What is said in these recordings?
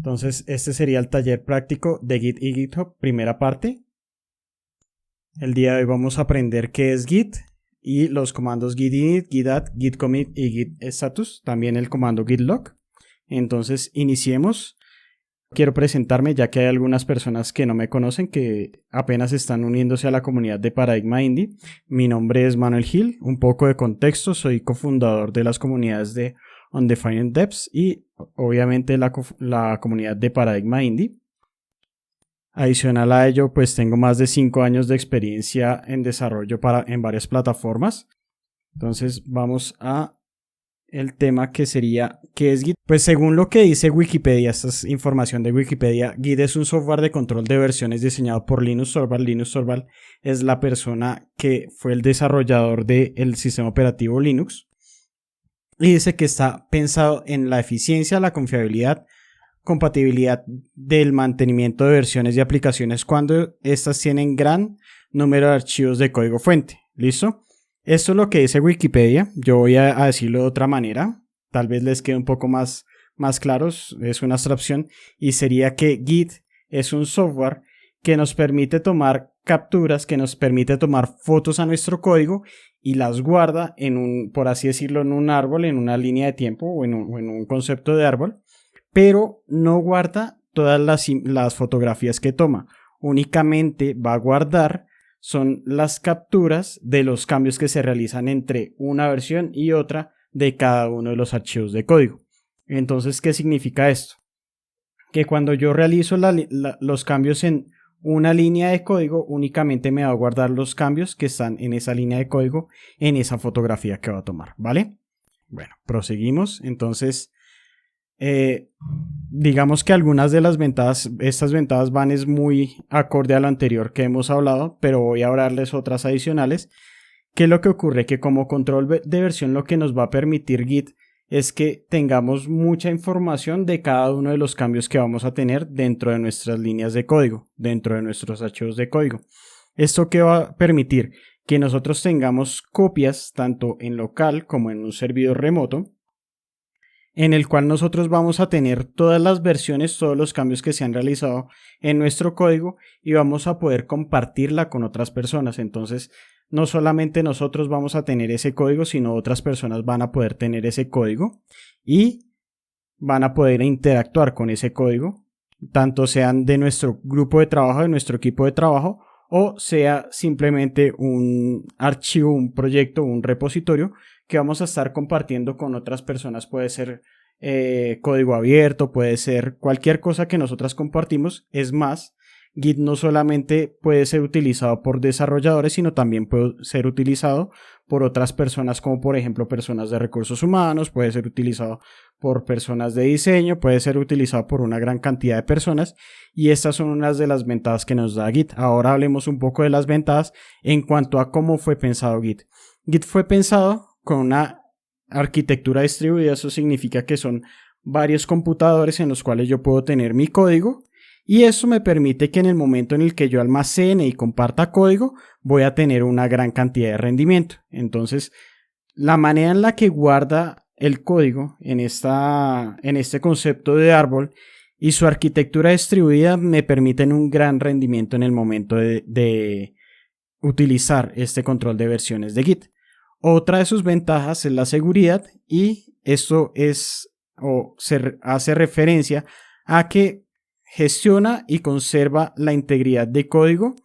Entonces, este sería el taller práctico de Git y GitHub, primera parte. El día de hoy vamos a aprender qué es Git y los comandos git init, git add, git commit y git status, también el comando git log. Entonces, iniciemos. Quiero presentarme ya que hay algunas personas que no me conocen que apenas están uniéndose a la comunidad de Paradigma Indie. Mi nombre es Manuel Gil, un poco de contexto, soy cofundador de las comunidades de Undefined Devs y obviamente la comunidad de Paradigma Indie. Adicional a ello, pues tengo más de 5 años de experiencia en desarrollo en varias plataformas. Entonces vamos a el tema que sería ¿qué es Git? Pues según lo que dice Wikipedia, esta es información de Wikipedia, Git es un software de control de versiones diseñado por Linus Torvald. Linus Torvald es la persona que fue el desarrollador del sistema operativo Linux y dice que está pensado en la eficiencia, la confiabilidad, compatibilidad del mantenimiento de versiones de aplicaciones cuando estas tienen gran número de archivos de código fuente. ¿Listo? Esto es lo que dice Wikipedia. Yo voy a decirlo de otra manera. Tal vez les quede un poco más claros. Es una abstracción y sería que Git es un software que nos permite tomar capturas, que nos permite tomar fotos a nuestro código y las guarda por así decirlo, en un árbol, en una línea de tiempo o en un concepto de árbol, pero no guarda todas las fotografías que toma. Únicamente va a guardar son las capturas de los cambios que se realizan entre una versión y otra de cada uno de los archivos de código. Entonces, ¿qué significa esto? Que cuando yo realizo los cambios en una línea de código, únicamente me va a guardar los cambios que están en esa línea de código, en esa fotografía que va a tomar, ¿vale? Bueno, proseguimos. Entonces, digamos que algunas de las ventajas, estas ventajas van es muy acorde a lo anterior que hemos hablado, pero voy a hablarles otras adicionales. ¿Qué es lo que ocurre? Que como control de versión lo que nos va a permitir Git es que tengamos mucha información de cada uno de los cambios que vamos a tener dentro de nuestras líneas de código, dentro de nuestros archivos de código. ¿Esto qué va a permitir? Que nosotros tengamos copias tanto en local como en un servidor remoto, en el cual nosotros vamos a tener todas las versiones, todos los cambios que se han realizado en nuestro código y vamos a poder compartirla con otras personas. Entonces, no solamente nosotros vamos a tener ese código, sino otras personas van a poder tener ese código y van a poder interactuar con ese código, tanto sean de nuestro grupo de trabajo, de nuestro equipo de trabajo, o sea simplemente un archivo, un proyecto, un repositorio que vamos a estar compartiendo con otras personas. Puede ser código abierto, puede ser cualquier cosa que nosotras compartimos. Es más, Git no solamente puede ser utilizado por desarrolladores, sino también puede ser utilizado por otras personas, como por ejemplo personas de recursos humanos, puede ser utilizado por personas de diseño, puede ser utilizado por una gran cantidad de personas, y estas son unas de las ventajas que nos da Git. Ahora hablemos un poco de las ventajas en cuanto a cómo fue pensado Git. Git fue pensado con una arquitectura distribuida. Eso significa que son varios computadores en los cuales yo puedo tener mi código, y eso me permite que en el momento en el que yo almacene y comparta código voy a tener una gran cantidad de rendimiento. Entonces, la manera en la que guarda el código en este concepto de árbol y su arquitectura distribuida me permiten un gran rendimiento en el momento de utilizar este control de versiones de Git. Otra de sus ventajas es la seguridad, y esto se hace referencia a que gestiona y conserva la integridad de código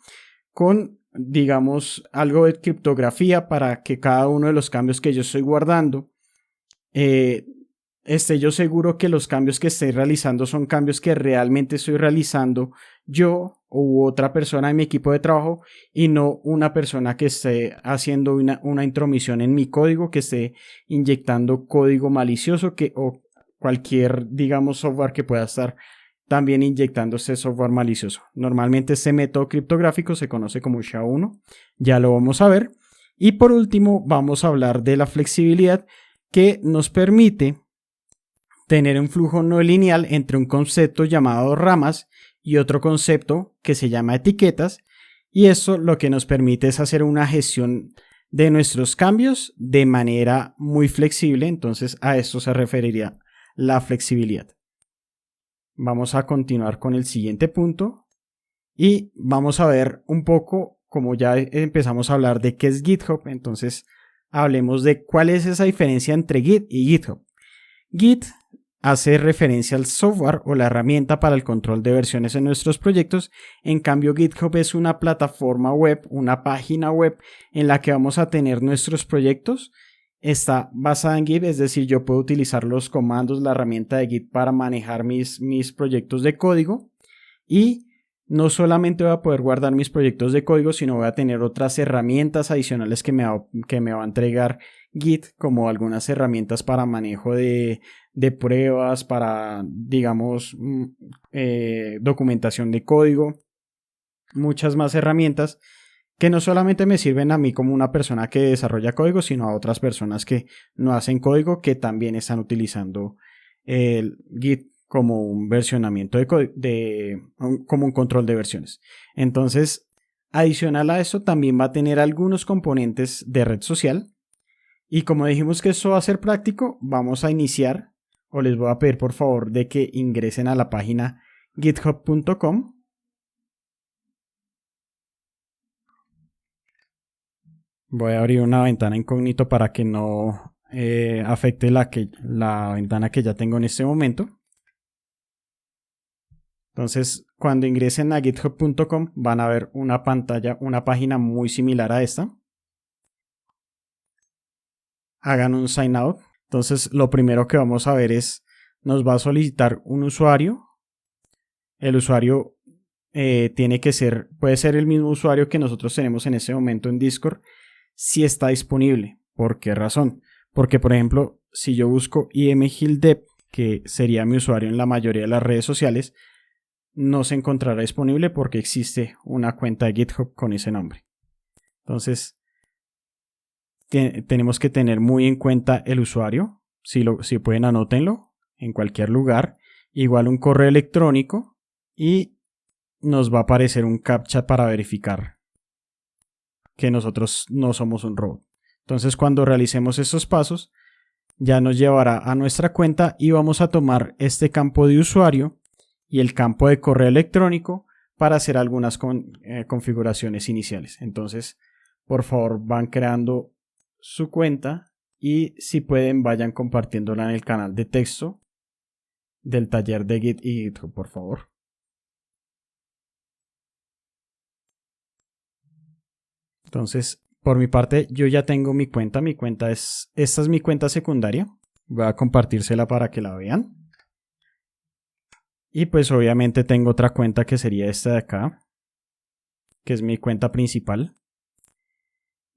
con, digamos, algo de criptografía para que cada uno de los cambios que yo estoy guardando esté yo seguro que los cambios que estoy realizando son cambios que realmente estoy realizando yo u otra persona en mi equipo de trabajo, y no una persona que esté haciendo una intromisión en mi código, que esté inyectando código malicioso o cualquier, digamos, software que pueda estar también inyectando este software malicioso. Normalmente este método criptográfico se conoce como SHA-1, ya lo vamos a ver. Y por último vamos a hablar de la flexibilidad, que nos permite tener un flujo no lineal entre un concepto llamado ramas y otro concepto que se llama etiquetas, y esto lo que nos permite es hacer una gestión de nuestros cambios de manera muy flexible. Entonces a esto se referiría la flexibilidad. Vamos a continuar con el siguiente punto y vamos a ver un poco, como ya empezamos a hablar de qué es GitHub, entonces hablemos de cuál es esa diferencia entre Git y GitHub. Git hace referencia al software o la herramienta para el control de versiones en nuestros proyectos. En cambio, GitHub es una plataforma web, una página web en la que vamos a tener nuestros proyectos. Está basada en Git, es decir, yo puedo utilizar los comandos, la herramienta de Git para manejar mis proyectos de código. Y no solamente voy a poder guardar mis proyectos de código, sino voy a tener otras herramientas adicionales que me va a entregar Git, como algunas herramientas para manejo de pruebas, para, digamos, documentación de código, muchas más herramientas que no solamente me sirven a mí como una persona que desarrolla código, sino a otras personas que no hacen código, que también están utilizando el Git como un versionamiento como un control de versiones. Entonces, adicional a eso, también va a tener algunos componentes de red social. Y como dijimos que esto va a ser práctico, vamos a iniciar, o les voy a pedir por favor de que ingresen a la página github.com. Voy a abrir una ventana incógnito para que no afecte la ventana que ya tengo en este momento. Entonces, cuando ingresen a github.com van a ver una pantalla, una página muy similar a esta. Hagan un sign out. Entonces, lo primero que vamos a ver es, nos va a solicitar un usuario. El usuario puede ser el mismo usuario que nosotros tenemos en este momento en Discord, si está disponible. ¿Por qué razón? Porque, por ejemplo, si yo busco imgildev, que sería mi usuario en la mayoría de las redes sociales, no se encontrará disponible porque existe una cuenta de GitHub con ese nombre. Entonces, tenemos que tener muy en cuenta el usuario. Si pueden, anótenlo en cualquier lugar. Igual un correo electrónico y nos va a aparecer un captcha para verificar que nosotros no somos un robot. Entonces, cuando realicemos estos pasos, ya nos llevará a nuestra cuenta y vamos a tomar este campo de usuario y el campo de correo electrónico para hacer algunas configuraciones iniciales. Entonces, por favor, van creando su cuenta y si pueden, vayan compartiéndola en el canal de texto del taller de Git y GitHub, por favor. Entonces, por mi parte, yo ya tengo mi cuenta. Esta es mi cuenta secundaria. Voy a compartírsela para que la vean. Y pues obviamente tengo otra cuenta que sería esta de acá, que es mi cuenta principal.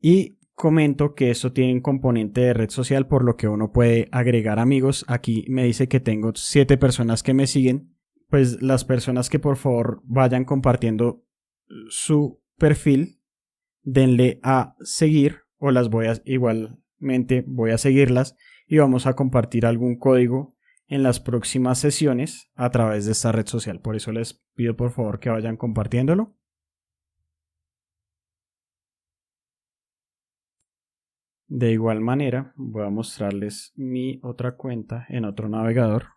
Y comento que esto tiene un componente de red social, por lo que uno puede agregar amigos. Aquí me dice que tengo 7 personas que me siguen. Pues las personas que por favor vayan compartiendo su perfil, denle a seguir o igualmente voy a seguirlas y vamos a compartir algún código en las próximas sesiones a través de esta red social. Por eso les pido por favor que vayan compartiéndolo. De igual manera, voy a mostrarles mi otra cuenta en otro navegador.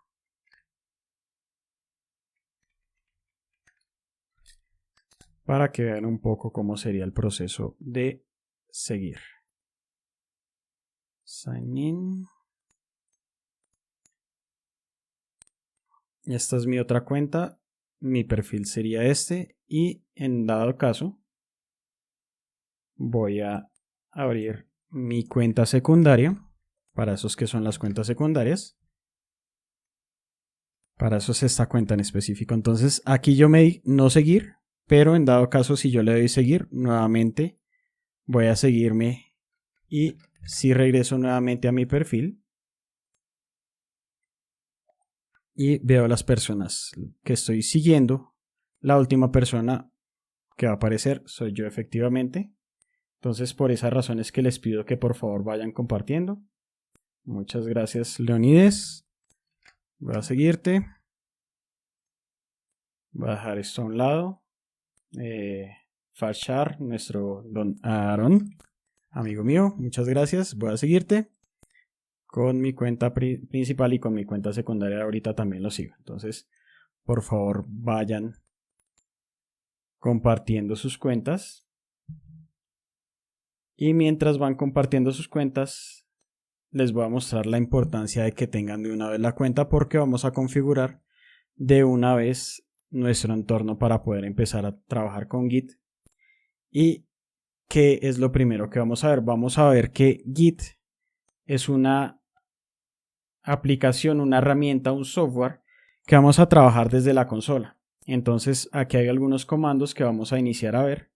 Para que vean un poco cómo sería el proceso de seguir. Sign in. Esta es mi otra cuenta. Mi perfil sería este. Y en dado caso, voy a abrir mi cuenta secundaria. Para esos que son las cuentas secundarias. Para eso es esta cuenta en específico. Entonces aquí yo me di no seguir. Pero en dado caso, si yo le doy seguir, nuevamente voy a seguirme. Y si regreso nuevamente a mi perfil. Y veo las personas que estoy siguiendo. La última persona que va a aparecer soy yo efectivamente. Entonces por esas razones que les pido que por favor vayan compartiendo. Muchas gracias, Leonides. Voy a seguirte. Voy a dejar esto a un lado. Fashar, nuestro don Aaron, amigo mío, muchas gracias. Voy a seguirte. Con mi cuenta principal y con mi cuenta secundaria ahorita también lo sigo. Entonces, por favor vayan compartiendo sus cuentas. Y mientras van compartiendo sus cuentas, les voy a mostrar la importancia de que tengan de una vez la cuenta, porque vamos a configurar de una vez nuestro entorno para poder empezar a trabajar con Git. ¿Y qué es lo primero que vamos a ver? Vamos a ver que Git es una aplicación, una herramienta, un software que vamos a trabajar desde la consola. Entonces aquí hay algunos comandos que vamos a iniciar a ver,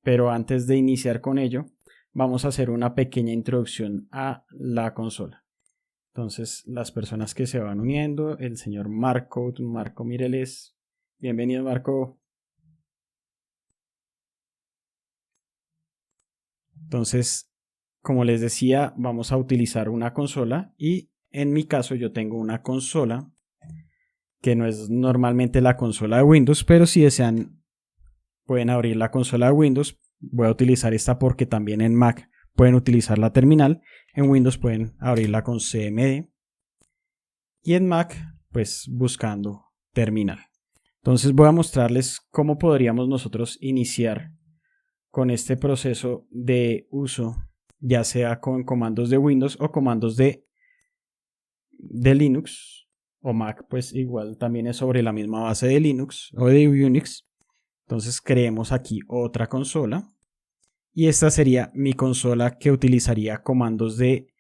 pero antes de iniciar con ello vamos a hacer una pequeña introducción a la consola. Entonces las personas que se van uniendo, el señor Marco Mireles, bienvenido Marco. Entonces, como les decía, vamos a utilizar una consola, y en mi caso yo tengo una consola que no es normalmente la consola de Windows, pero si desean pueden abrir la consola de Windows. Voy a utilizar esta porque también en Mac pueden utilizar la terminal. En Windows pueden abrirla con CMD y en Mac pues buscando terminal. Entonces voy a mostrarles cómo podríamos nosotros iniciar con este proceso de uso, ya sea con comandos de Windows o comandos de Linux, o Mac pues igual también es sobre la misma base de Linux o de Unix. Entonces creemos aquí otra consola, y esta sería mi consola que utilizaría comandos de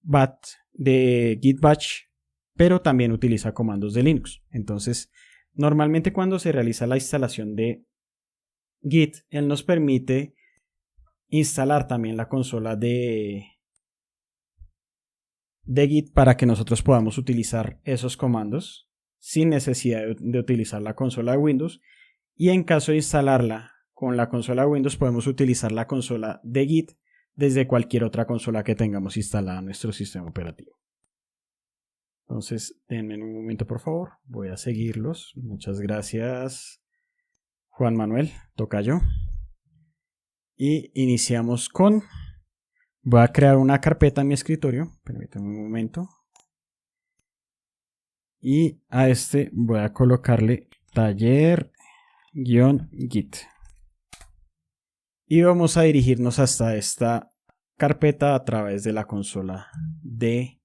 bat, de Git Bash, pero también utiliza comandos de Linux. Entonces normalmente cuando se realiza la instalación de Git, él nos permite instalar también la consola de Git para que nosotros podamos utilizar esos comandos sin necesidad de utilizar la consola de Windows. Y en caso de instalarla con la consola de Windows, podemos utilizar la consola de Git desde cualquier otra consola que tengamos instalada en nuestro sistema operativo. Entonces, denme un momento por favor, voy a seguirlos. Muchas gracias Juan Manuel, tocayo. Y iniciamos con... Voy a crear una carpeta en mi escritorio, permítanme un momento. Y a este voy a colocarle taller-git. Y vamos a dirigirnos hasta esta carpeta a través de la consola de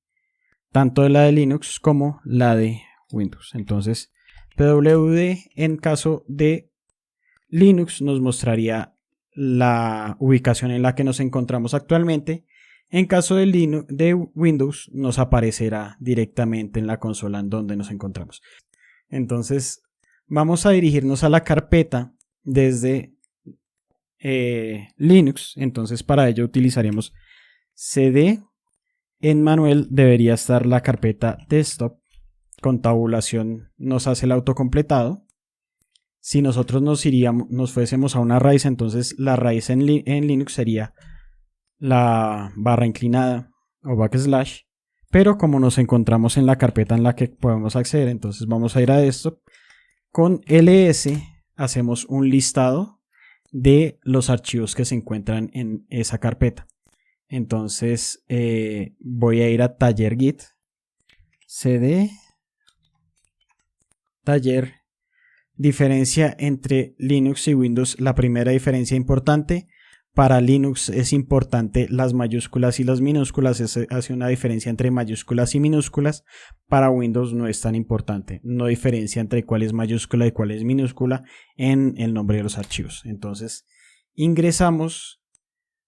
tanto de la de Linux como la de Windows. Entonces, pwd en caso de Linux nos mostraría la ubicación en la que nos encontramos actualmente. En caso de Windows nos aparecerá directamente en la consola en donde nos encontramos. Entonces vamos a dirigirnos a la carpeta desde Linux. Entonces para ello utilizaremos cd. En manual debería estar la carpeta desktop. Con tabulación nos hace el autocompletado. Si nosotros nos fuésemos a una raíz, entonces la raíz en Linux sería la barra inclinada o backslash, pero como nos encontramos en la carpeta en la que podemos acceder, entonces vamos a ir a desktop. Con ls hacemos un listado de los archivos que se encuentran en esa carpeta. Entonces voy a ir a taller-git, cd, taller. Diferencia entre Linux y Windows. La primera diferencia importante: para Linux es importante las mayúsculas y las minúsculas, hace una diferencia entre mayúsculas y minúsculas. Para Windows no es tan importante, no diferencia entre cuál es mayúscula y cuál es minúscula en el nombre de los archivos. Entonces ingresamos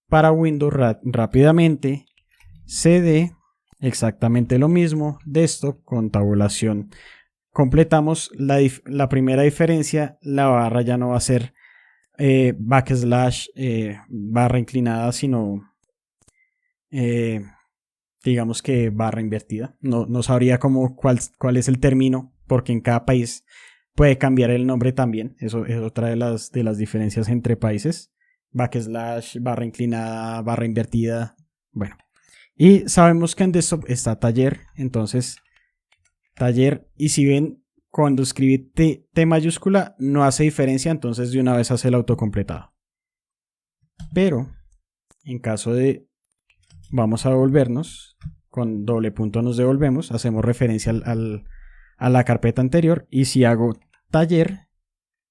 para Windows rápidamente, cd, exactamente lo mismo, desktop con tabulación. Completamos la primera diferencia, la barra ya no va a ser backslash, barra inclinada, sino digamos que barra invertida. No sabría cuál es el término, porque en cada país puede cambiar el nombre también. Eso es otra de las diferencias entre países. Backslash, barra inclinada, barra invertida. Bueno, y sabemos que en desktop está taller, entonces taller, y si ven cuando escribí T mayúscula no hace diferencia, entonces de una vez hace el autocompletado. Pero en caso de vamos a devolvernos, con doble punto nos devolvemos, hacemos referencia a la carpeta anterior, y si hago taller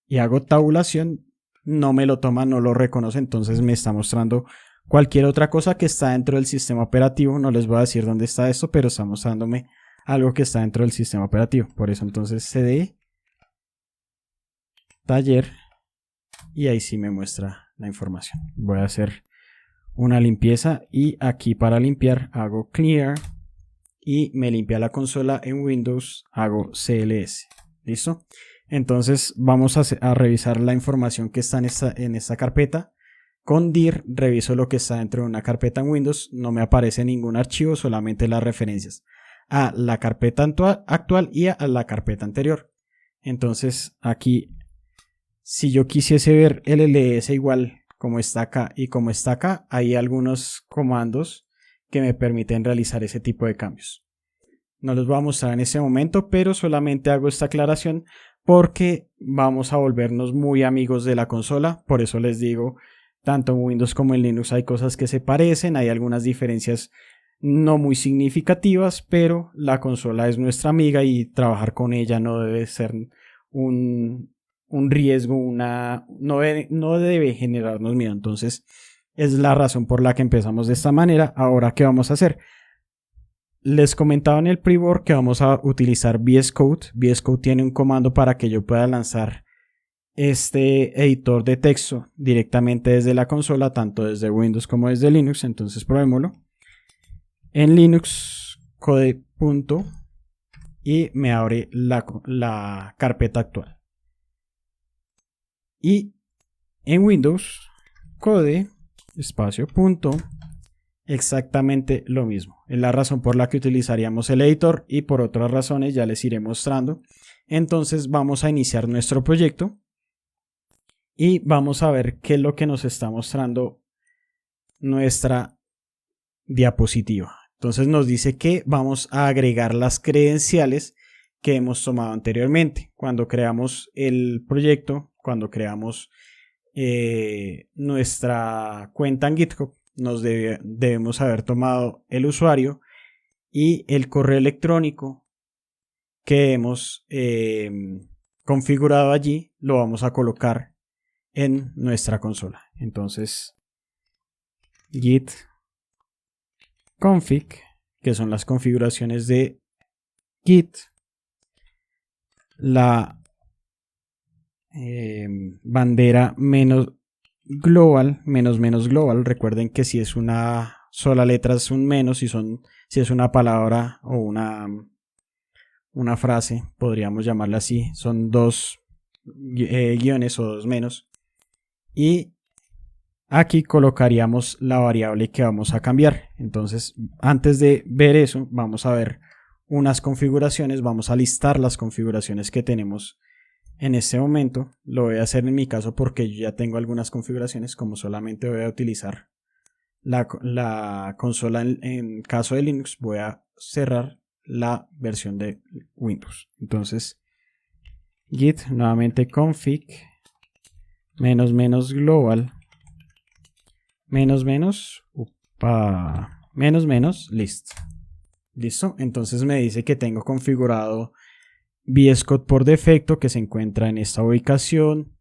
y hago tabulación, no me lo toma, no lo reconoce, entonces me está mostrando cualquier otra cosa que está dentro del sistema operativo. No les voy a decir dónde está esto, pero está mostrándome algo que está dentro del sistema operativo. Por eso entonces cd taller y ahí sí me muestra la información. Voy a hacer una limpieza y aquí para limpiar hago clear y me limpia la consola. En Windows hago cls. ¿Listo? Entonces vamos a revisar la información que está en esta carpeta. Con dir reviso lo que está dentro de una carpeta en Windows. No me aparece ningún archivo, solamente las referencias a la carpeta actual y a la carpeta anterior. Entonces aquí, si yo quisiese ver el ls igual como está acá y como está acá, hay algunos comandos que me permiten realizar ese tipo de cambios. No los voy a mostrar en este momento, pero solamente hago esta aclaración porque vamos a volvernos muy amigos de la consola. Por eso les digo, tanto en Windows como en Linux hay cosas que se parecen, hay algunas diferencias no muy significativas, pero la consola es nuestra amiga y trabajar con ella no debe ser un riesgo, no debe generarnos miedo. Entonces es la razón por la que empezamos de esta manera. Ahora, ¿qué vamos a hacer? Les comentaba en el pre-board que vamos a utilizar VS Code. VS Code tiene un comando para que yo pueda lanzar este editor de texto directamente desde la consola, tanto desde Windows como desde Linux. Entonces probémoslo. En Linux, code. Y me abre la carpeta actual. Y en Windows, code, espacio, punto, exactamente lo mismo. Es la razón por la que utilizaríamos el editor y por otras razones ya les iré mostrando. Entonces vamos a iniciar nuestro proyecto y vamos a ver qué es lo que nos está mostrando nuestra diapositiva. Entonces nos dice que vamos a agregar las credenciales que hemos tomado anteriormente. Cuando creamos el proyecto, cuando creamos nuestra cuenta en GitHub, debemos haber tomado el usuario y el correo electrónico que hemos configurado allí, lo vamos a colocar en nuestra consola. Entonces git config, que son las configuraciones de Git, la bandera menos global, menos global. Recuerden que si es una sola letra es un menos, si es una palabra o una frase, podríamos llamarla así, son dos guiones o dos menos. Y aquí colocaríamos la variable que vamos a cambiar. Entonces, antes de ver eso, vamos a ver unas configuraciones, vamos a listar las configuraciones que tenemos en este momento. Lo voy a hacer en mi caso porque yo ya tengo algunas configuraciones, como solamente voy a utilizar la consola en caso de Linux, voy a cerrar la versión de Windows. Entonces, git nuevamente config global listo. Entonces me dice que tengo configurado VS Code por defecto, que se encuentra en esta ubicación.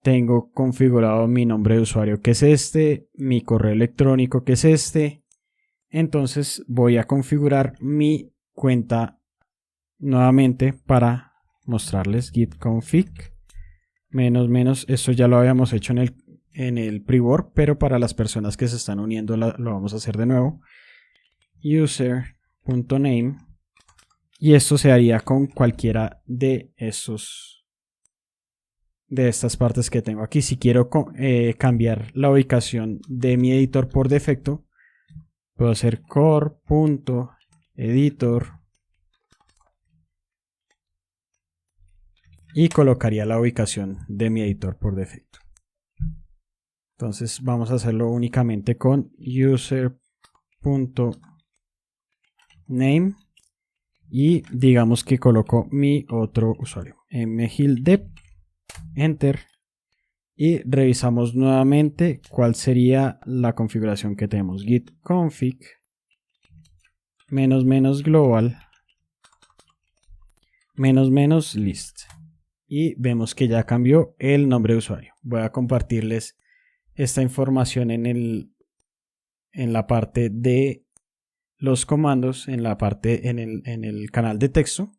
Tengo configurado mi nombre de usuario, que es este, mi correo electrónico, que es este. Entonces voy a configurar mi cuenta nuevamente para mostrarles git config esto ya lo habíamos hecho en el pre-board, pero para las personas que se están uniendo lo vamos a hacer de nuevo. User.name, y esto se haría con cualquiera de estas partes que tengo aquí. Si quiero cambiar la ubicación de mi editor por defecto, puedo hacer core.editor y colocaría la ubicación de mi editor por defecto. Entonces vamos a hacerlo únicamente con user.name y digamos que coloco mi otro usuario, mgildep, enter, y revisamos nuevamente cuál sería la configuración que tenemos. Git config global list. Y vemos que ya cambió el nombre de usuario. Voy a compartirles esta información en la parte de los comandos, en el canal de texto,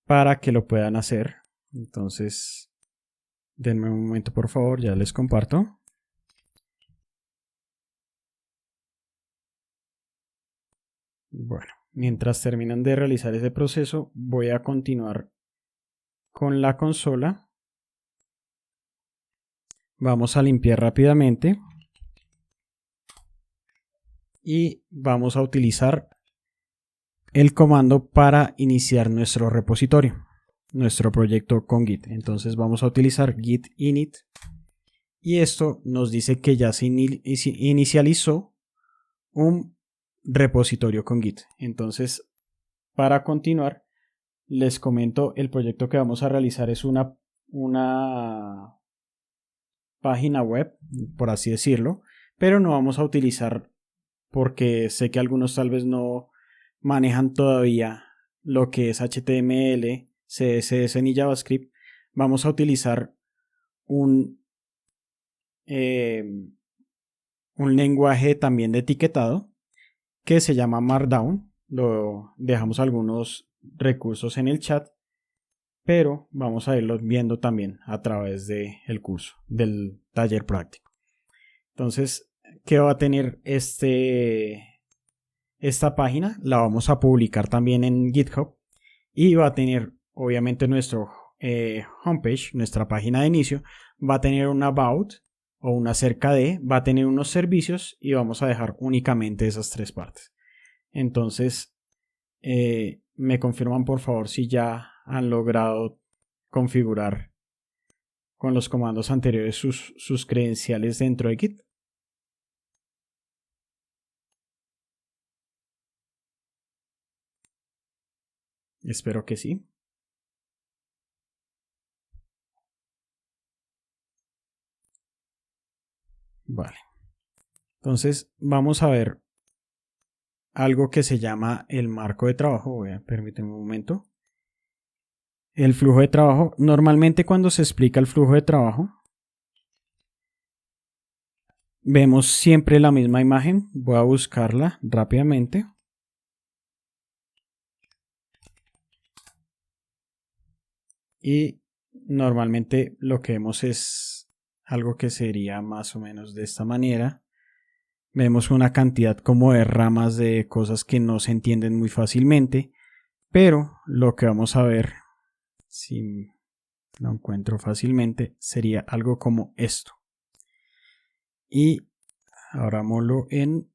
para que lo puedan hacer. Entonces, denme un momento por favor, ya les comparto. Bueno, mientras terminan de realizar ese proceso, voy a continuar con la consola. Vamos a limpiar rápidamente y vamos a utilizar el comando para iniciar nuestro repositorio, nuestro proyecto con Git. Entonces vamos a utilizar git init y esto nos dice que ya se inicializó un repositorio con Git. Entonces, para continuar, les comento, el proyecto que vamos a realizar es una página web, por así decirlo, pero no vamos a utilizar, porque sé que algunos tal vez no manejan todavía lo que es HTML, CSS ni JavaScript. Vamos a utilizar un lenguaje también de etiquetado que se llama Markdown. Lo dejamos algunos recursos en el chat, pero vamos a irlos viendo también a través del curso, del taller práctico. Entonces, ¿qué va a tener esta página? La vamos a publicar también en GitHub y va a tener obviamente nuestro homepage, nuestra página de inicio, va a tener un about o un acerca de, va a tener unos servicios y vamos a dejar únicamente esas tres partes. Entonces, me confirman por favor si ya han logrado configurar con los comandos anteriores sus credenciales dentro de Git. Espero que sí. Vale. Entonces vamos a ver algo que se llama el marco de trabajo. Permítanme un momento. El flujo de trabajo. Normalmente cuando se explica el flujo de trabajo, vemos siempre la misma imagen. Voy a buscarla rápidamente. Y normalmente lo que vemos es algo que sería más o menos de esta manera. Vemos una cantidad como de ramas de cosas que no se entienden muy fácilmente, pero lo que vamos a ver, si lo encuentro fácilmente, sería algo como esto. Y abrámoslo en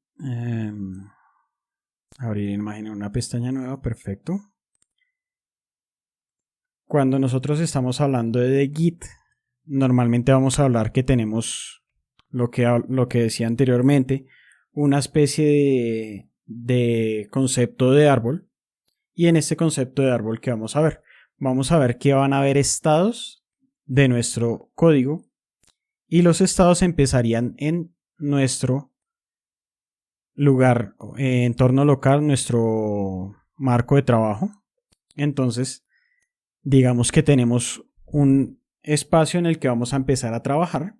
abrir imagen en una pestaña nueva. Perfecto. Cuando nosotros estamos hablando de Git, normalmente vamos a hablar que tenemos lo que decía anteriormente, una especie de concepto de árbol. Y en este concepto de árbol, ¿qué vamos a ver? Vamos a ver que van a haber estados de nuestro código y los estados empezarían en nuestro lugar, entorno local, nuestro marco de trabajo. Entonces, digamos que tenemos un espacio en el que vamos a empezar a trabajar.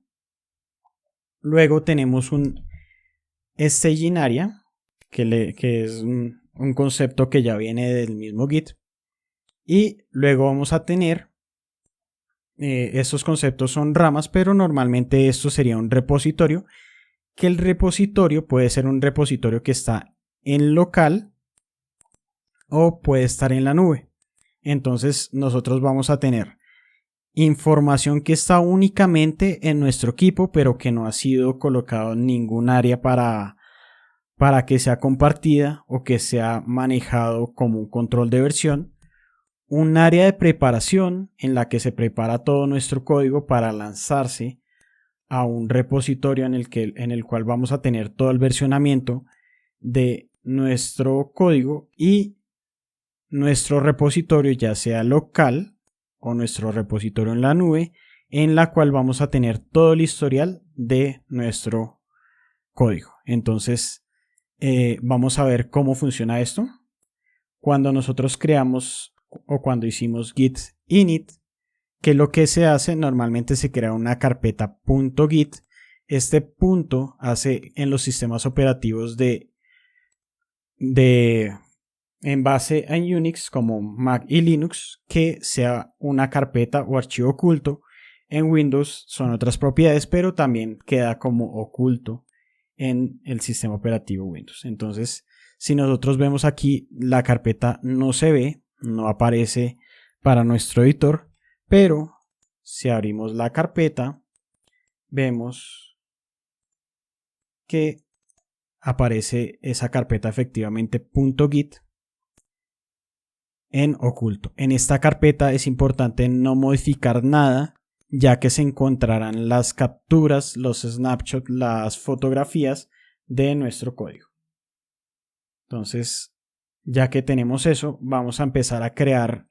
Luego tenemos un staging area, que es un concepto que ya viene del mismo Git. Y luego vamos a tener, estos conceptos son ramas, pero normalmente esto sería un repositorio, que el repositorio puede ser un repositorio que está en local o puede estar en la nube. Entonces nosotros vamos a tener información que está únicamente en nuestro equipo, pero que no ha sido colocado en ningún área para que sea compartida o que sea manejado como un control de versión. Un área de preparación en la que se prepara todo nuestro código para lanzarse a un repositorio en el cual vamos a tener todo el versionamiento de nuestro código y nuestro repositorio, ya sea local o nuestro repositorio en la nube, en la cual vamos a tener todo el historial de nuestro código. Entonces, vamos a ver cómo funciona esto. Cuando nosotros creamos o cuando hicimos git init, que lo que se hace normalmente se crea una carpeta .git. Este punto hace en los sistemas operativos en base a Unix como Mac y Linux que sea una carpeta o archivo oculto. En Windows son otras propiedades, pero también queda como oculto en el sistema operativo Windows. Entonces, si nosotros vemos aquí, la carpeta no se ve, no aparece para nuestro editor, pero si abrimos la carpeta, vemos que aparece esa carpeta efectivamente .git en oculto. En esta carpeta es importante no modificar nada, ya que se encontrarán las capturas, los snapshots, las fotografías de nuestro código. Entonces, ya que tenemos eso, vamos a empezar a crear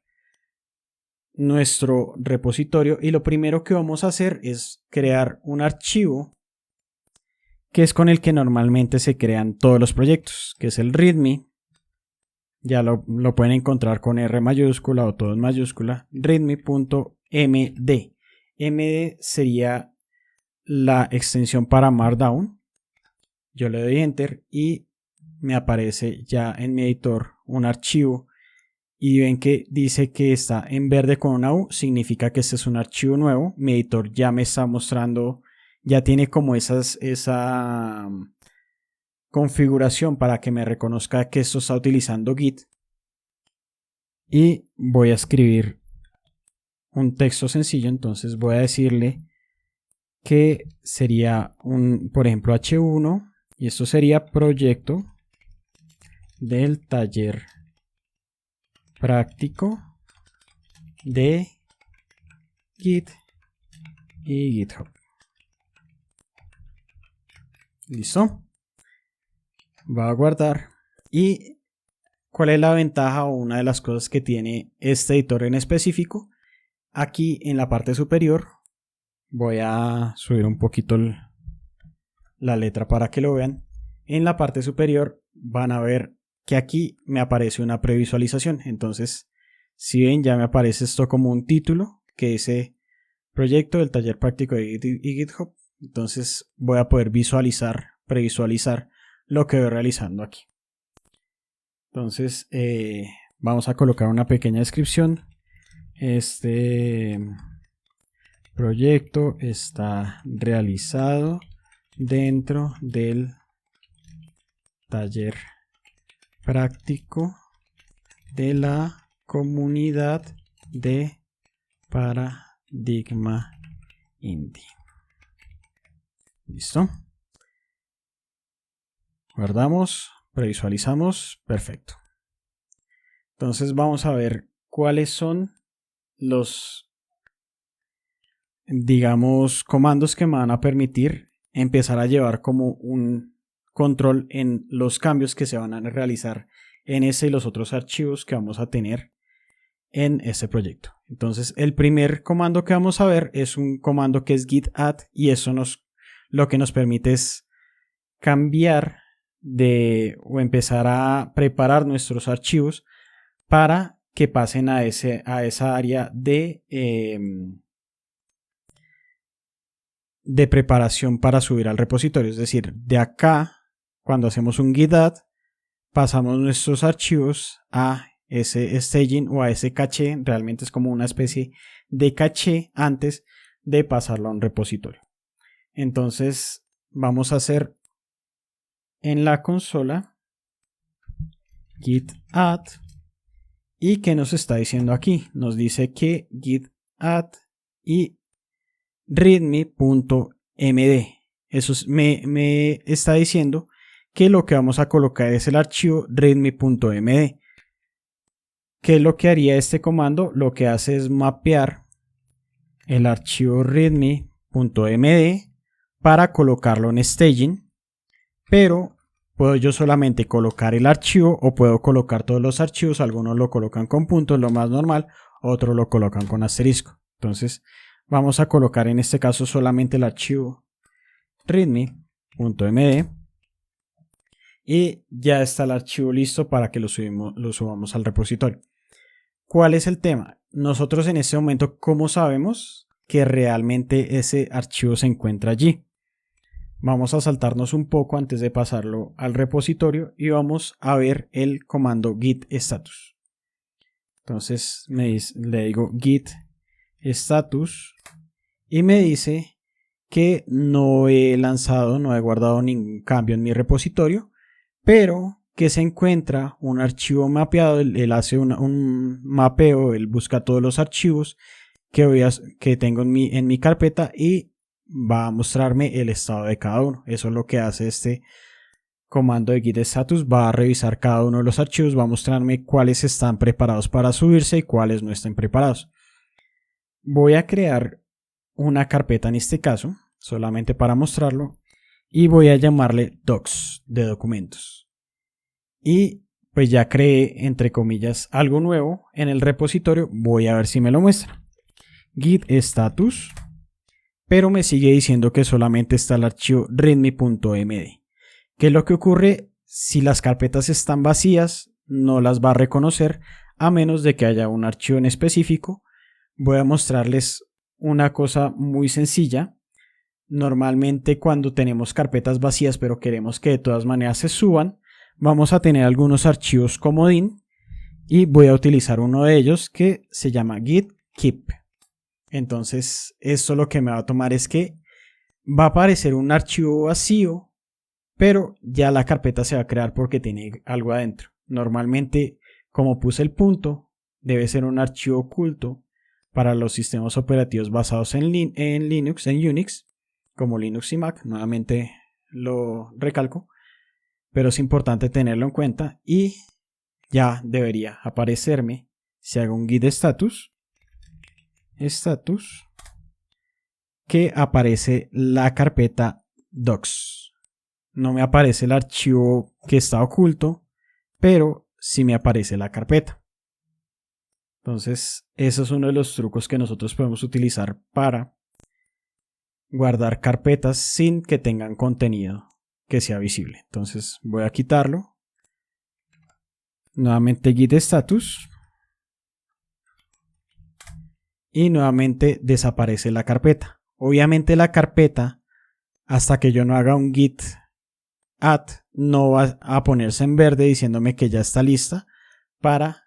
nuestro repositorio y lo primero que vamos a hacer es crear un archivo que es con el que normalmente se crean todos los proyectos, que es el readme. Ya lo pueden encontrar con R mayúscula o todo en mayúscula, readme.md. MD sería la extensión para Markdown. Yo le doy Enter y me aparece ya en mi editor un archivo. Y ven que dice que está en verde con una U, significa que este es un archivo nuevo. Mi editor ya me está mostrando, ya tiene como esa configuración para que me reconozca que esto está utilizando Git. Y voy a escribir un texto sencillo, entonces voy a decirle que sería por ejemplo, H1, y esto sería proyecto del taller práctico de Git y GitHub. Listo. Va a guardar. ¿Y cuál es la ventaja o una de las cosas que tiene este editor en específico? Aquí en la parte superior voy a subir un poquito la letra para que lo vean. En la parte superior van a ver que aquí me aparece una previsualización. Entonces, si ven, ya me aparece esto como un título que dice proyecto del taller práctico de Git y GitHub. Entonces voy a poder previsualizar lo que voy realizando aquí. Entonces vamos a colocar una pequeña descripción. Este proyecto está realizado dentro del taller práctico de la comunidad de Paradigma Indie. Listo. Guardamos, previsualizamos, perfecto. Entonces vamos a ver cuáles son los, digamos, comandos que me van a permitir empezar a llevar como un control en los cambios que se van a realizar en ese y los otros archivos que vamos a tener en este proyecto. Entonces el primer comando que vamos a ver es un comando que es git add, y eso lo que nos permite es cambiar o empezar a preparar nuestros archivos para que pasen a esa área de preparación para subir al repositorio. Es decir, de acá, cuando hacemos un git add, pasamos nuestros archivos a ese staging o a ese caché. Realmente es como una especie de caché antes de pasarlo a un repositorio. Entonces vamos a hacer en la consola git add. ¿Y qué nos está diciendo aquí? Nos dice que git add y readme.md. Eso me está diciendo que lo que vamos a colocar es el archivo readme.md. ¿Qué es lo que haría este comando? Lo que hace es mapear el archivo readme.md para colocarlo en staging, pero puedo yo solamente colocar el archivo o puedo colocar todos los archivos. Algunos lo colocan con puntos, lo más normal, otros lo colocan con asterisco. Entonces vamos a colocar en este caso solamente el archivo readme.md y ya está el archivo listo para que lo subamos al repositorio. ¿Cuál es el tema? Nosotros en este momento, ¿cómo sabemos que realmente ese archivo se encuentra allí? Vamos a saltarnos un poco antes de pasarlo al repositorio y vamos a ver el comando git status. Entonces le digo git status y me dice que no he lanzado, no he guardado ningún cambio en mi repositorio, pero que se encuentra un archivo mapeado. Él hace un mapeo, él busca todos los archivos que tengo en mi carpeta y va a mostrarme el estado de cada uno. Eso es lo que hace este comando de git status. Va a revisar cada uno de los archivos, va a mostrarme cuáles están preparados para subirse y cuáles no están preparados. Voy a crear una carpeta en este caso, solamente para mostrarlo, y voy a llamarle docs, de documentos. Y pues ya creé, entre comillas, algo nuevo en el repositorio. Voy a ver si me lo muestra. Git status, pero me sigue diciendo que solamente está el archivo readme.md. ¿Qué es lo que ocurre? Si las carpetas están vacías, no las va a reconocer a menos de que haya un archivo en específico. Voy a mostrarles una cosa muy sencilla. Normalmente cuando tenemos carpetas vacías pero queremos que de todas maneras se suban, vamos a tener algunos archivos comodín y voy a utilizar uno de ellos que se llama git keep. Entonces esto lo que me va a tomar es que va a aparecer un archivo vacío, pero ya la carpeta se va a crear porque tiene algo adentro. Normalmente, como puse el punto, debe ser un archivo oculto para los sistemas operativos basados en Linux, en Unix, como Linux y Mac. Nuevamente lo recalco, pero es importante tenerlo en cuenta y ya debería aparecerme si hago un git status que aparece la carpeta docs. No me aparece el archivo que está oculto, pero sí me aparece la carpeta. Entonces, ese es uno de los trucos que nosotros podemos utilizar para guardar carpetas sin que tengan contenido que sea visible. Entonces, voy a quitarlo. Nuevamente git status. Y nuevamente desaparece la carpeta. Obviamente la carpeta, hasta que yo no haga un git add, no va a ponerse en verde diciéndome que ya está lista para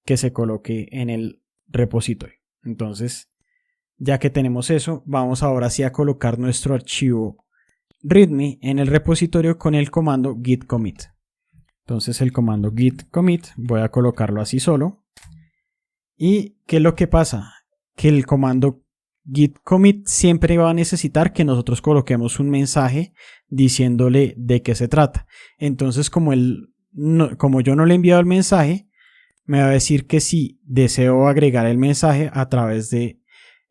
que se coloque en el repositorio. Entonces, ya que tenemos eso, vamos ahora sí a colocar nuestro archivo readme en el repositorio con el comando git commit. Entonces el comando git commit voy a colocarlo así solo. ¿Y qué es lo que pasa? Que el comando git commit siempre va a necesitar que nosotros coloquemos un mensaje diciéndole de qué se trata. Entonces como yo no le he enviado el mensaje, me va a decir que si deseo agregar el mensaje a través de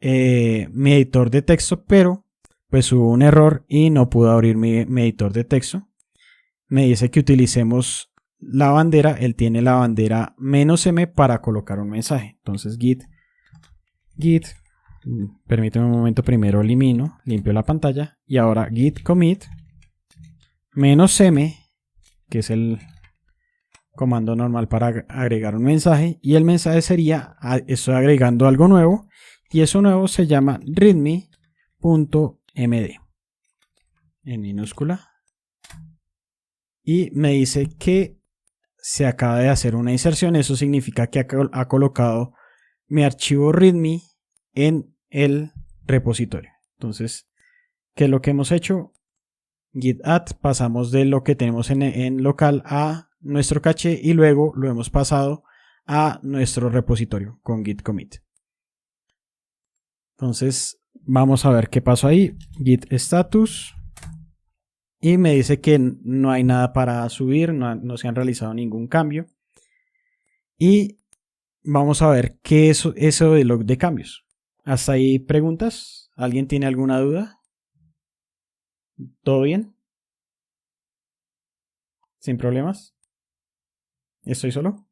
mi editor de texto, pero pues hubo un error y no pude abrir mi editor de texto. Me dice que utilicemos la bandera. Él tiene la bandera "-m" para colocar un mensaje. Entonces git, permíteme un momento, primero limpio la pantalla y ahora git commit "-m", que es el comando normal para agregar un mensaje, y el mensaje sería: estoy agregando algo nuevo y eso nuevo se llama readme.md en minúscula, y me dice que se acaba de hacer una inserción. Eso significa que ha colocado mi archivo readme en el repositorio. Entonces, ¿qué es lo que hemos hecho? Git add, pasamos de lo que tenemos en local a nuestro caché y luego lo hemos pasado a nuestro repositorio con git commit. Entonces vamos a ver qué pasó ahí. Git status, y me dice que no hay nada para subir, no se han realizado ningún cambio. Y vamos a ver qué es eso de log de cambios. ¿Hasta ahí preguntas? ¿Alguien tiene alguna duda? ¿Todo bien? ¿Sin problemas? ¿Estoy solo?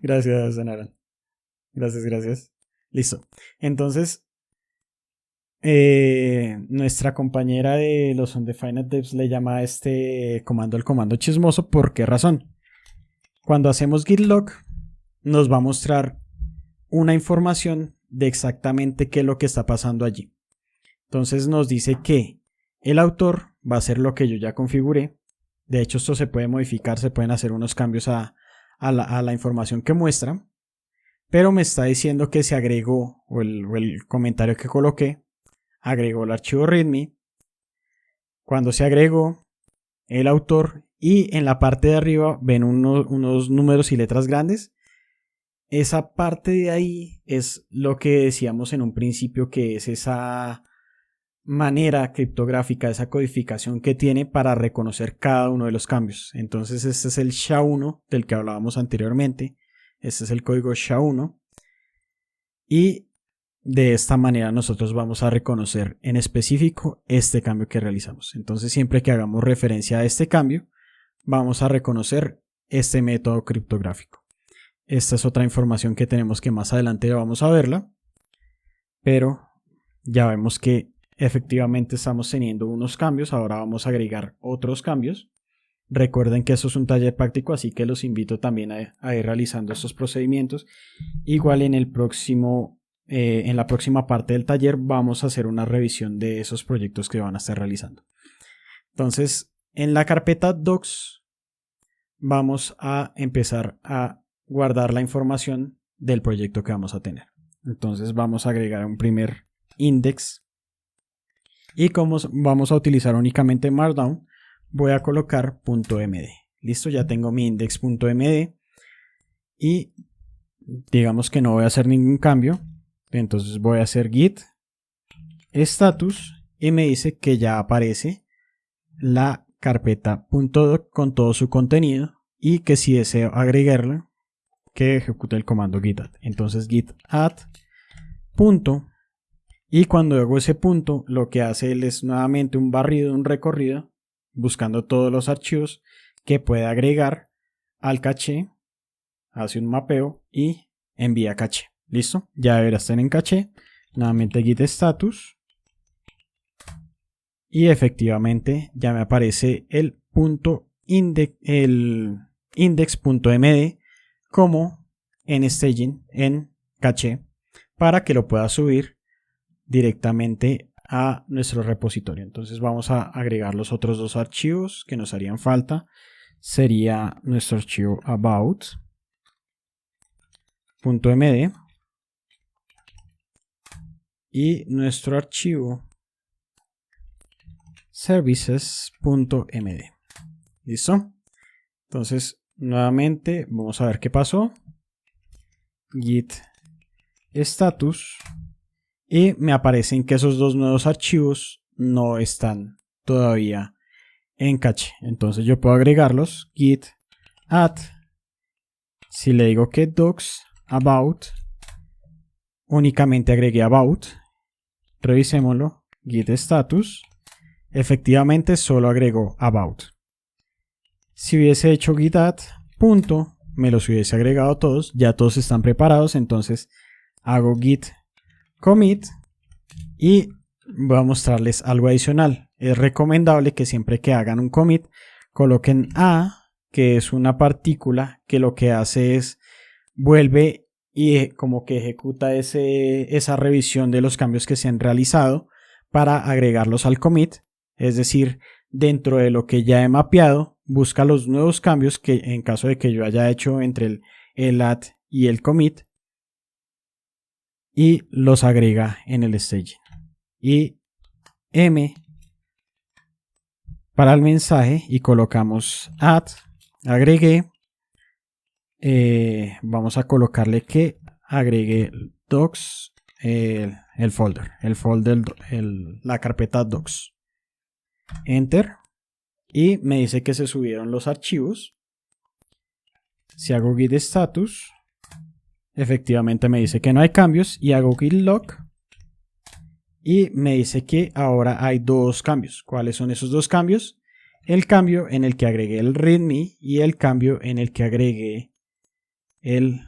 Gracias, Anaran. Gracias. Listo. Entonces, nuestra compañera de los Undefined Devs le llama a este comando el comando chismoso. ¿Por qué razón? Cuando hacemos git log, nos va a mostrar una información de exactamente qué es lo que está pasando allí. Entonces nos dice que el autor va a ser lo que yo ya configuré. De hecho, esto se puede modificar, se pueden hacer unos cambios a la información que muestra. Pero me está diciendo que se agregó, o el comentario que coloqué, agregó el archivo README. Cuando se agregó el autor y en la parte de arriba ven unos números y letras grandes. Esa parte de ahí es lo que decíamos en un principio, que es esa manera criptográfica, esa codificación que tiene para reconocer cada uno de los cambios. Entonces este es el SHA-1 del que hablábamos anteriormente. Este es el código SHA-1 y de esta manera nosotros vamos a reconocer en específico este cambio que realizamos. Entonces siempre que hagamos referencia a este cambio vamos a reconocer este método criptográfico. Esta es otra información que tenemos que más adelante vamos a verla, pero ya vemos que efectivamente estamos teniendo unos cambios. Ahora vamos a agregar otros cambios. Recuerden que eso es un taller práctico, así que los invito también a ir realizando estos procedimientos. Igual en la próxima parte del taller vamos a hacer una revisión de esos proyectos que van a estar realizando. Entonces, en la carpeta docs vamos a empezar a guardar la información del proyecto que vamos a tener. Entonces vamos a agregar un primer index y como vamos a utilizar únicamente Markdown, voy a colocar .md. Listo, ya tengo mi index.md y digamos que no voy a hacer ningún cambio. Entonces voy a hacer git status y me dice que ya aparece la carpeta .doc con todo su contenido y que si deseo agregarla, que ejecute el comando git add. Entonces git add punto, y cuando hago ese punto lo que hace él es nuevamente un barrido, un recorrido buscando todos los archivos que puede agregar al caché, hace un mapeo y envía caché. Listo, ya deberá estar en caché. Nuevamente git status y efectivamente ya me aparece el index.md como en staging, en caché, para que lo pueda subir directamente a nuestro repositorio. Entonces vamos a agregar los otros dos archivos que nos harían falta. Sería nuestro archivo about.md y nuestro archivo services.md. ¿Listo? Entonces nuevamente vamos a ver qué pasó. Git status y me aparecen que esos dos nuevos archivos no están todavía en caché. Entonces yo puedo agregarlos. Git add, si le digo que docs about, únicamente agregué about. Revisémoslo. Git status, efectivamente solo agregó about. Si hubiese hecho git add punto, me los hubiese agregado todos. Ya todos están preparados. Entonces hago git commit y voy a mostrarles algo adicional. Es recomendable que siempre que hagan un commit coloquen a, que es una partícula que lo que hace es vuelve y como que ejecuta esa revisión de los cambios que se han realizado para agregarlos al commit. Es decir, dentro de lo que ya he mapeado, busca los nuevos cambios que en caso de que yo haya hecho entre el add y el commit y los agrega en el staging. Y m para el mensaje y colocamos add, agregué, vamos a colocarle que agregue docs, el folder, la carpeta docs. Enter y me dice que se subieron los archivos. Si hago git status, efectivamente me dice que no hay cambios y hago git log y me dice que ahora hay dos cambios. ¿Cuáles son esos dos cambios? El cambio en el que agregué el readme y el cambio en el que agregué el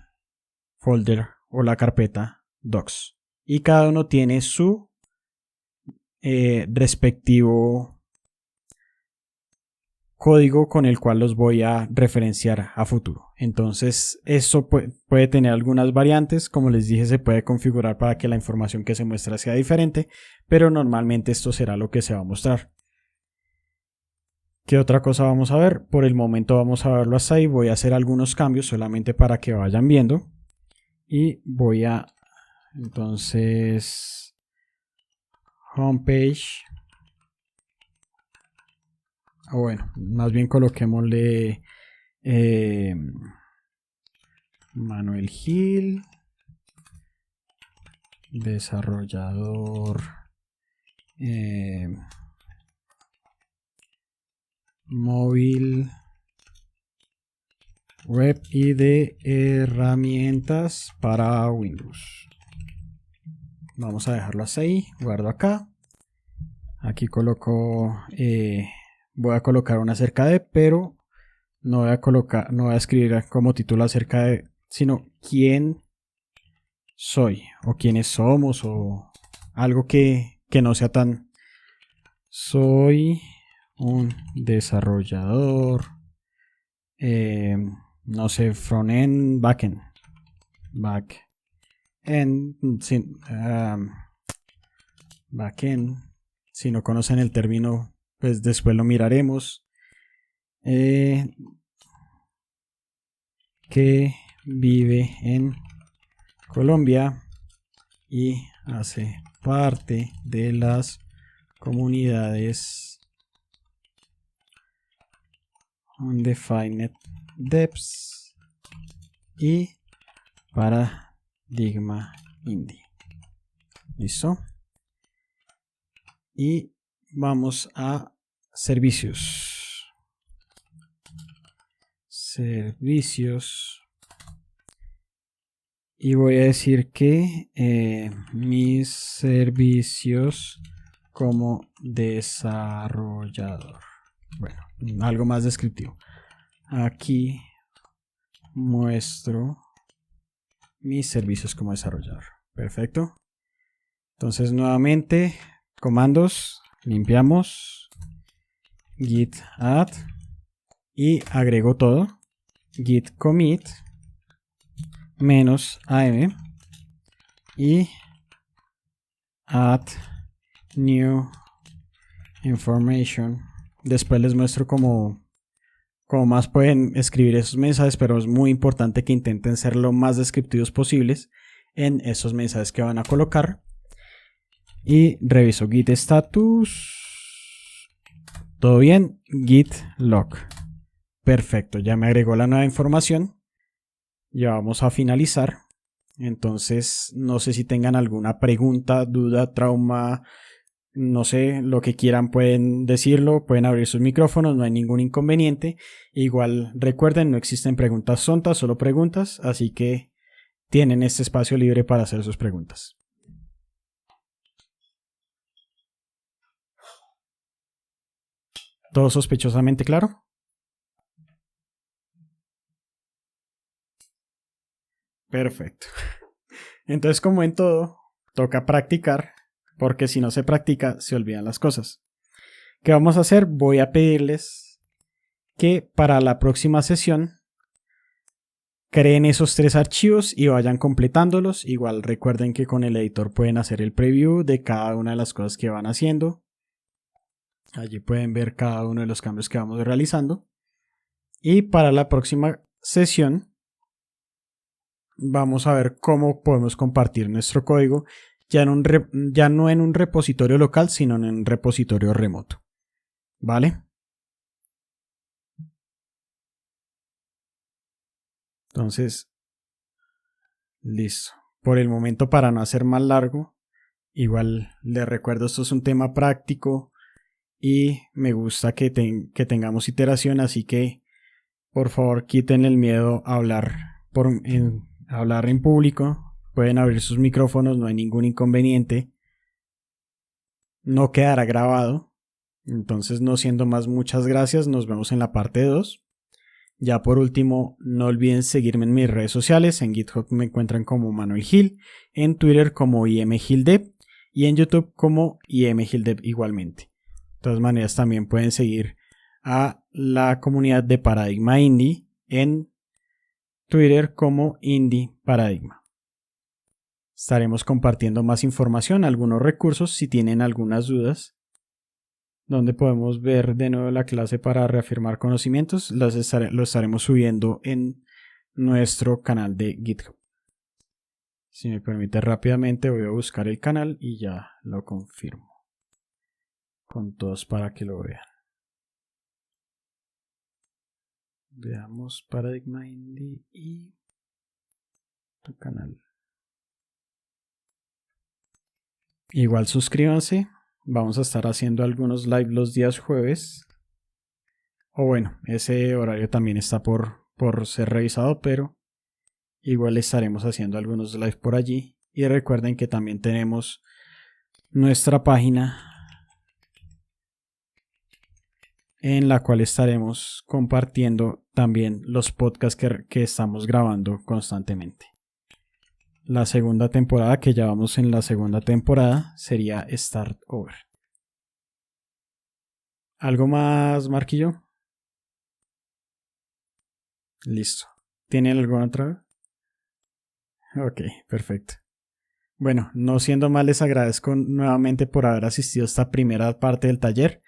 folder o la carpeta docs. Y cada uno tiene su respectivo código con el cual los voy a referenciar a futuro. Entonces eso puede tener algunas variantes, como les dije, se puede configurar para que la información que se muestra sea diferente, pero normalmente esto será lo que se va a mostrar. ¿Qué otra cosa vamos a ver? Por el momento vamos a verlo hasta ahí. Voy a hacer algunos cambios solamente para que vayan viendo. Y voy a, entonces, homepage. Bueno, más bien coloquémosle Manuel Gil, desarrollador móvil, web y de herramientas para Windows. Vamos a dejarlo así, guardo acá. Aquí coloco, voy a colocar una acerca de, pero no voy a escribir como título acerca de, sino quién soy o quiénes somos o algo que no sea tan. Soy un desarrollador, no sé, front-end, back-end, back-end. Si no conocen el término, pues después lo miraremos. Que vive en Colombia y hace parte de las comunidades Undefined Devs y Paradigma Indie. ¿Listo? Y vamos a servicios. Servicios. Y voy a decir que mis servicios como desarrollador. Bueno, algo más descriptivo. Aquí muestro mis servicios como desarrollador. Perfecto. Entonces nuevamente comandos, limpiamos, git add y agrego todo, git commit -am y add new information. Después les muestro cómo más pueden escribir esos mensajes, pero es muy importante que intenten ser lo más descriptivos posibles en esos mensajes que van a colocar. Y reviso git status, todo bien, git log, perfecto, ya me agregó la nueva información. Ya vamos a finalizar. Entonces no sé si tengan alguna pregunta, duda, trauma, no sé, lo que quieran pueden decirlo, pueden abrir sus micrófonos, no hay ningún inconveniente. Igual recuerden, no existen preguntas tontas, solo preguntas, así que tienen este espacio libre para hacer sus preguntas. ¿Todo sospechosamente claro? Perfecto. Entonces, como en todo, toca practicar, porque si no se practica, se olvidan las cosas. ¿Qué vamos a hacer? Voy a pedirles que para la próxima sesión creen esos 3 archivos y vayan completándolos. Igual recuerden que con el editor pueden hacer el preview de cada una de las cosas que van haciendo. Allí pueden ver cada uno de los cambios que vamos realizando. Y para la próxima sesión vamos a ver cómo podemos compartir nuestro código ya no en un repositorio local, sino en un repositorio remoto. ¿Vale? Entonces, listo. Por el momento, para no hacer más largo, igual les recuerdo, esto es un tema práctico y me gusta que tengamos iteración, así que por favor quiten el miedo a hablar hablar en público. Pueden abrir sus micrófonos, no hay ningún inconveniente. No quedará grabado. Entonces, no siendo más, muchas gracias. Nos vemos en la parte 2. Ya por último, no olviden seguirme en mis redes sociales. En GitHub me encuentran como Manuel Gil, en Twitter como imgildev y en YouTube como imgildev igualmente. De todas maneras, también pueden seguir a la comunidad de Paradigma Indie en Twitter como Indie Paradigma. Estaremos compartiendo más información, algunos recursos si tienen algunas dudas, donde podemos ver de nuevo la clase para reafirmar conocimientos. Lo estaremos subiendo en nuestro canal de GitHub. Si me permite rápidamente voy a buscar el canal y ya lo confirmo con todos para que lo vean. Veamos Paradigma Indie y tu canal. Igual suscríbanse, vamos a estar haciendo algunos live los días jueves. O bueno, ese horario también está por ser revisado, pero igual estaremos haciendo algunos live por allí. Y recuerden que también tenemos nuestra página en la cual estaremos compartiendo también los podcasts que estamos grabando constantemente. La segunda temporada, que ya vamos en la segunda temporada, sería Start Over. ¿Algo más, Marquillo? Listo. ¿Tienen alguna otra? Ok, perfecto. Bueno, no siendo más, les agradezco nuevamente por haber asistido a esta primera parte del taller.